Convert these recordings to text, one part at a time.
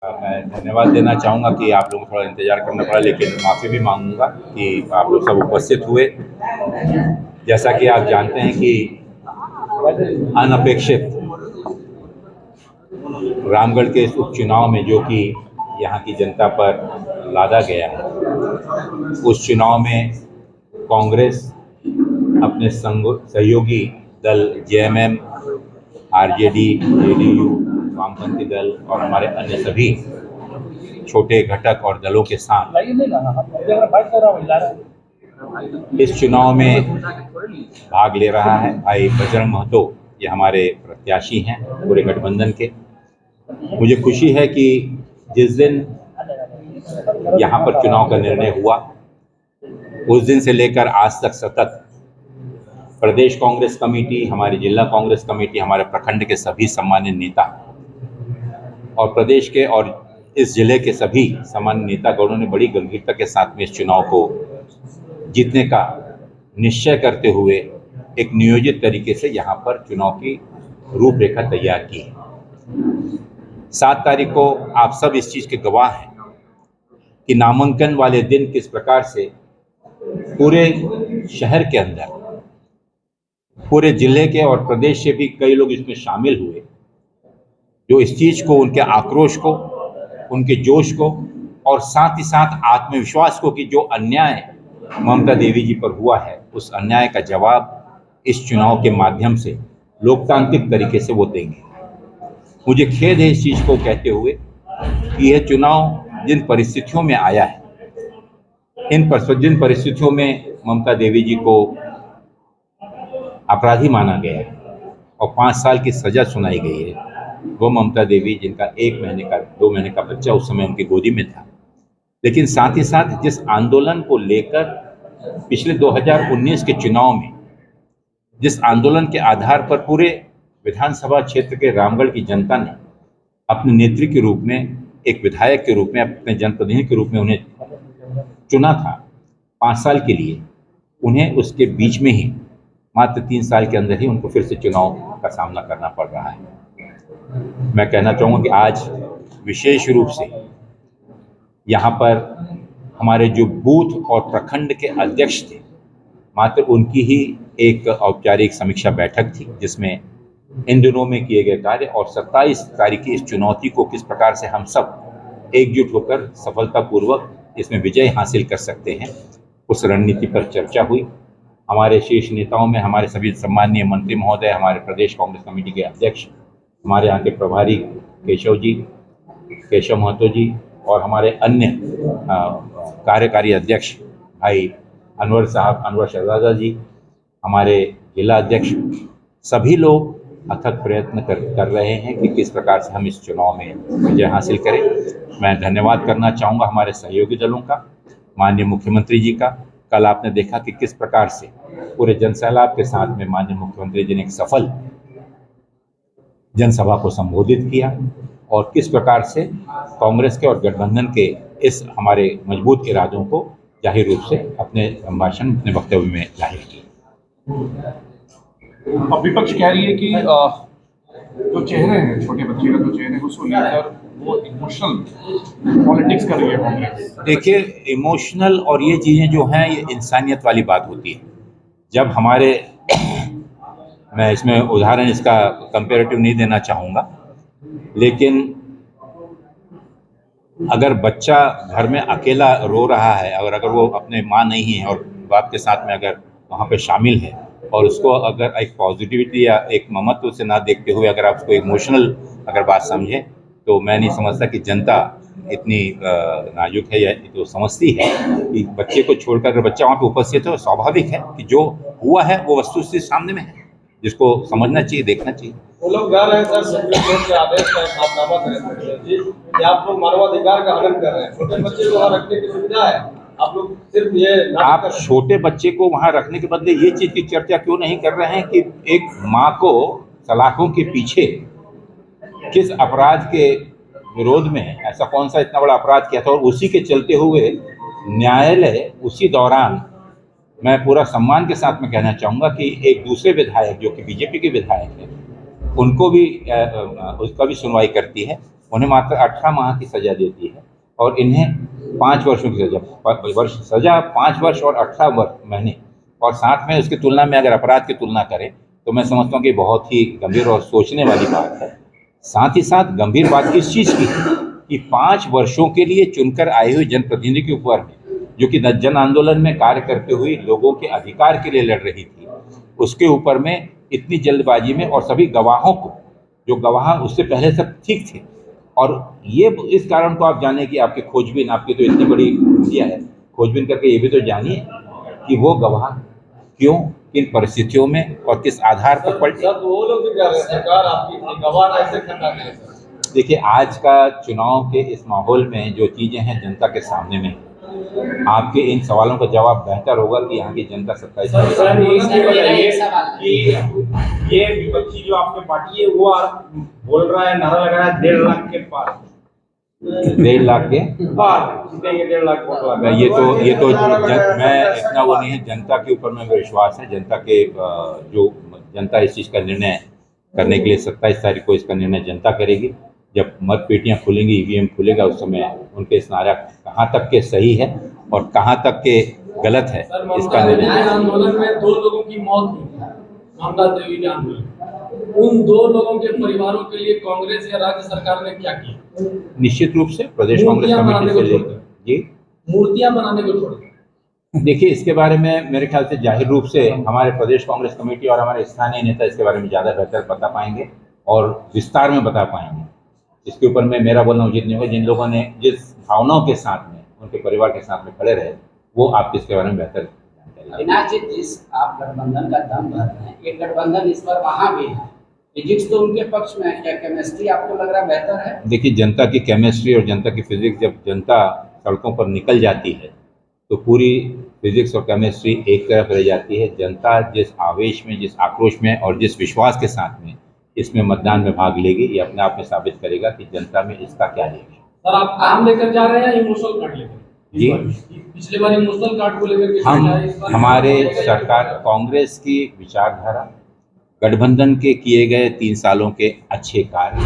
मैं धन्यवाद देना चाहूँगा कि आप लोगों को थोड़ा इंतज़ार करना पड़ा, लेकिन माफ़ी भी मांगूंगा कि आप लोग सब उपस्थित हुए। जैसा कि आप जानते हैं कि अनपेक्षित रामगढ़ के इस उपचुनाव में जो कि यहाँ की जनता पर लादा गया है, उस चुनाव में कांग्रेस अपने सहयोगी दल जेएमएम, आरजेडी, जेडीयू, वामपंथी दल और हमारे अन्य सभी छोटे घटक और दलों के साथ इस चुनाव में भाग ले रहा है। भाई बजरंग महतो ये हमारे प्रत्याशी हैं पूरे गठबंधन के। मुझे खुशी है कि जिस दिन यहाँ पर चुनाव का निर्णय हुआ, उस दिन से लेकर आज तक सतत प्रदेश कांग्रेस कमेटी, हमारी जिला कांग्रेस कमेटी, हमारे प्रखंड के सभी सम्मान्य नेता और प्रदेश के और इस जिले के सभी सामान्य नेतागणों ने बड़ी गंभीरता के साथ में इस चुनाव को जीतने का निश्चय करते हुए एक नियोजित तरीके से यहाँ पर चुनाव की रूपरेखा तैयार की है। 7 तारीख को आप सब इस चीज़ के गवाह हैं कि नामांकन वाले दिन किस प्रकार से पूरे शहर के अंदर, पूरे जिले के और प्रदेश से भी कई लोग इसमें शामिल हुए, जो इस चीज़ को, उनके आक्रोश को, उनके जोश को और साथ ही साथ आत्मविश्वास को कि जो अन्याय ममता देवी जी पर हुआ है, उस अन्याय का जवाब इस चुनाव के माध्यम से लोकतांत्रिक तरीके से वो देंगे। मुझे खेद है इस चीज़ को कहते हुए कि यह चुनाव जिन परिस्थितियों में आया है, जिन परिस्थितियों में ममता देवी जी को अपराधी माना गया है और 5 साल की सजा सुनाई गई है, वो ममता देवी जिनका 1 महीने का 2 महीने का बच्चा उस समय उनकी गोदी में था। लेकिन साथ ही साथ जिस आंदोलन को लेकर पिछले 2019 के चुनाव में, जिस आंदोलन के आधार पर पूरे विधानसभा क्षेत्र के रामगढ़ की जनता ने अपने नेत्री के रूप में, एक विधायक के रूप में, अपने जनप्रतिनिधि के रूप में उन्हें चुना था 5 साल के लिए, उन्हें उसके बीच में ही मात्र 3 साल के अंदर ही उनको फिर से चुनाव का सामना करना पड़ रहा है। मैं कहना चाहूँगा कि आज विशेष रूप से यहाँ पर हमारे जो बूथ और प्रखंड के अध्यक्ष थे, मात्र उनकी ही एक औपचारिक समीक्षा बैठक थी, जिसमें इन दिनों में किए गए कार्य और 27 तारीख की इस चुनौती को किस प्रकार से हम सब एकजुट होकर सफलतापूर्वक इसमें विजय हासिल कर सकते हैं, उस रणनीति पर चर्चा हुई। हमारे शीर्ष नेताओं में हमारे सभी सम्माननीय मंत्री महोदय, हमारे प्रदेश कांग्रेस कमेटी के अध्यक्ष, हमारे यहाँ के प्रभारी केशव महतो जी और हमारे अन्य कार्यकारी अध्यक्ष भाई अनवर शहजादा जी, हमारे जिला अध्यक्ष, सभी लोग अथक प्रयत्न कर रहे हैं कि किस प्रकार से हम इस चुनाव में विजय हासिल करें। मैं धन्यवाद करना चाहूँगा हमारे सहयोगी दलों का, माननीय मुख्यमंत्री जी का। कल आपने देखा कि किस प्रकार से पूरे जनसैलाब के साथ में माननीय मुख्यमंत्री जी ने एक सफल जनसभा को संबोधित किया और किस प्रकार से कांग्रेस के और गठबंधन के इस हमारे मजबूत इरादों को जाहिर रूप से अपने संभाषण, अपने वक्तव्य में जाहिर किया। अब विपक्ष कह रही है कि जो चेहरे हैं, छोटे बच्चे का जो चेहरे है, उसको लेकर वो इमोशनल पॉलिटिक्स कर रही है कांग्रेस। देखिए, इमोशनल और ये चीज़ें जो हैं, ये इंसानियत वाली बात होती है। जब हमारे मैं इसमें उदाहरण इसका कंपैरेटिव नहीं देना चाहूँगा, लेकिन अगर बच्चा घर में अकेला रो रहा है और अगर वो अपने माँ नहीं है और बाप के साथ में अगर वहाँ पे शामिल है और उसको अगर एक पॉजिटिविटी या एक ममत्व से ना देखते हुए अगर आप उसको इमोशनल अगर बात समझें, तो मैं नहीं समझता कि जनता इतनी नाजुक है या तो समझती है कि बच्चे को छोड़कर अगर बच्चा वहाँ पे उपस्थित है तो स्वाभाविक है कि जो हुआ है वो वस्तुस्थिति सामने में है, जिसको समझना चाहिए, देखना चाहिए। वो लोग कह रहे हैं सर, सुप्रीम कोर्ट के आदेश का खातनामा करें कि आप लोग मानवाधिकार का हनन कर रहे हैं। छोटे बच्चे को वहाँ रखने की सुविधा है, आप लोग सिर्फ ये आप छोटे बच्चे को वहाँ रखने के बदले ये चीज़ की चर्चा क्यों नहीं कर रहे हैं कि एक माँ को सलाखों के पीछे किस अपराध के विरोध में ऐसा कौन सा इतना बड़ा अपराध किया था, और उसी के चलते हुए न्यायालय उसी दौरान, मैं पूरा सम्मान के साथ में कहना चाहूँगा कि एक दूसरे विधायक जो कि बीजेपी के विधायक हैं, उनको भी उसका भी सुनवाई करती है उन्हें मात्र 18 माह की सजा देती है और इन्हें 5 वर्षों की सजा 5 वर्ष और 18 महीने, और साथ में उसकी तुलना में अगर अपराध की तुलना करें तो मैं समझता हूँ कि बहुत ही गंभीर और सोचने वाली बात है। साथ ही साथ गंभीर बात इस चीज़ की कि 5 वर्षों के लिए चुनकर आए हुए जनप्रतिनिधि के ऊपर, जो कि जन आंदोलन में कार्य करते हुए लोगों के अधिकार के लिए लड़ रही थी, उसके ऊपर में इतनी जल्दबाजी में, और सभी गवाहों को, जो गवाह उससे पहले सब ठीक थे, और ये इस कारण को आप जाने कि आपकी खोजबीन, आपकी तो इतनी बड़ी मीडिया है, खोजबीन करके ये भी तो जानिए कि वो गवाह क्यों, किन परिस्थितियों में और किस आधार पर पलटे। सर वो लोग भी कह रहे हैं सरकार आपकी गवाह ऐसे खड़ा करे सर। देखिए, आज का चुनाव के इस माहौल में जो चीज़ें हैं जनता के सामने में, आपके इन सवालों का जवाब बेहतर होगा कि यहाँ की जनता 27 सर ये विपक्षी जो आपकी पार्टी है वो बोल रहा है, नारा लगा रहा है 1.5 लाख के पार, 1.5 लाख के पार जीतेंगे 1.5 लाख वोट। मैं इतना वो नहीं है, जनता के ऊपर में विश्वास है। जनता के जो जनता इस चीज़ का निर्णय करने के लिए 27 तारीख को इसका निर्णय जनता करेगी। जब मत पेटियाँ खुलेंगी, ईवीएम खुलेगा, उस समय उनके इस नारा कहाँ तक के सही है और कहाँ तक के गलत है इसका निर्णय। आंदोलन में 2 लोगों की मौत हुई, ममता देवी के आंदोलन, उन 2 लोगों के परिवारों के लिए कांग्रेस या राज्य सरकार ने क्या किया? निश्चित रूप से प्रदेश कांग्रेस कमेटी से लेकर जी मूर्तियां बनाने को छोड़, देखिए, इसके बारे में मेरे ख्याल से जाहिर रूप से हमारे प्रदेश कांग्रेस कमेटी और हमारे स्थानीय नेता इसके बारे में ज़्यादा बेहतर बता पाएंगे और विस्तार में बता पाएंगे। इसके ऊपर में मेरा बोलना उचित नहीं होगा। जिन लोगों ने जिस भावनाओं के साथ में, उनके परिवार के साथ में खड़े रहे, वो आप इसके बारे में बेहतर जानकारी। अविनाश जी, जिस आप गठबंधन का दम भर रहे हैं, ये गठबंधन इस बार वहाँ भी है, फिजिक्स तो उनके पक्ष में है, क्या केमिस्ट्री आपको लग रहा है बेहतर है? देखिए, जनता की केमिस्ट्री और जनता की फिजिक्स, जब जनता सड़कों पर निकल जाती है तो पूरी फिजिक्स और केमिस्ट्री एक तरफ रह जाती है। जनता जिस आवेश में, जिस आक्रोश में और जिस विश्वास के साथ में इसमें मतदान में भाग लेगी, ये अपने आप में साबित करेगा कि जनता में इसका क्या रिएक्शन। सर आप काम लेकर जा रहे हैं इमोशनल कार्ड लेकर? जी, पिछले बार इमोशनल कार्ड को लेकर के हम हमारे सरकार कांग्रेस की विचारधारा, गठबंधन के किए गए 3 सालों के अच्छे कार्य,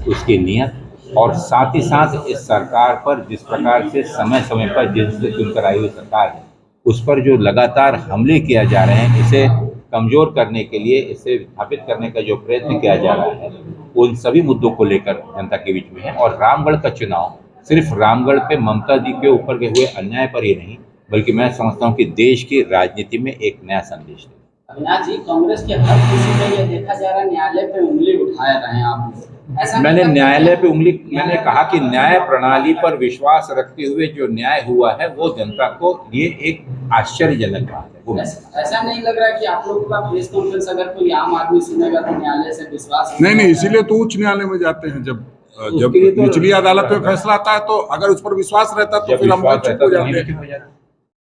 उसकी नीयत, और साथ ही साथ इस सरकार पर जिस प्रकार से समय समय पर जिससे चुनकर आई हुई सरकार है, उस पर जो लगातार हमले किया जा रहे हैं, इसे कमज़ोर करने के लिए, इसे विस्थापित करने का जो प्रयत्न किया जा रहा है, उन सभी मुद्दों को लेकर जनता के बीच में है। और रामगढ़ का चुनाव सिर्फ रामगढ़ पे ममता जी के ऊपर के हुए अन्याय पर ही नहीं, बल्कि मैं समझता हूँ कि देश की राजनीति में एक नया संदेश है। अविनाश जी, कांग्रेस के हर किसी में यह देखा जा रहा है न्यायालय पे उंगली उठा रहे हैं आप, ऐसा? मैंने न्यायालय पे उंगली, मैंने कहा कि न्याय प्रणाली पर विश्वास रखते हुए जो न्याय हुआ है वो जनता को ये एक आश्चर्यजनक बात है। वो ऐसा नहीं लग रहा है कि आप लोगों का प्रेस कॉन्फ्रेंस अगर कोई आम आदमी सुनेगा तो न्यायालय से विश्वास नहीं, इसीलिए तो उच्च न्यायालय में जाते हैं। जब निचली अदालत में फैसला आता है तो अगर उस पर विश्वास रहता तो फिर हम चुप हो जाते हैं।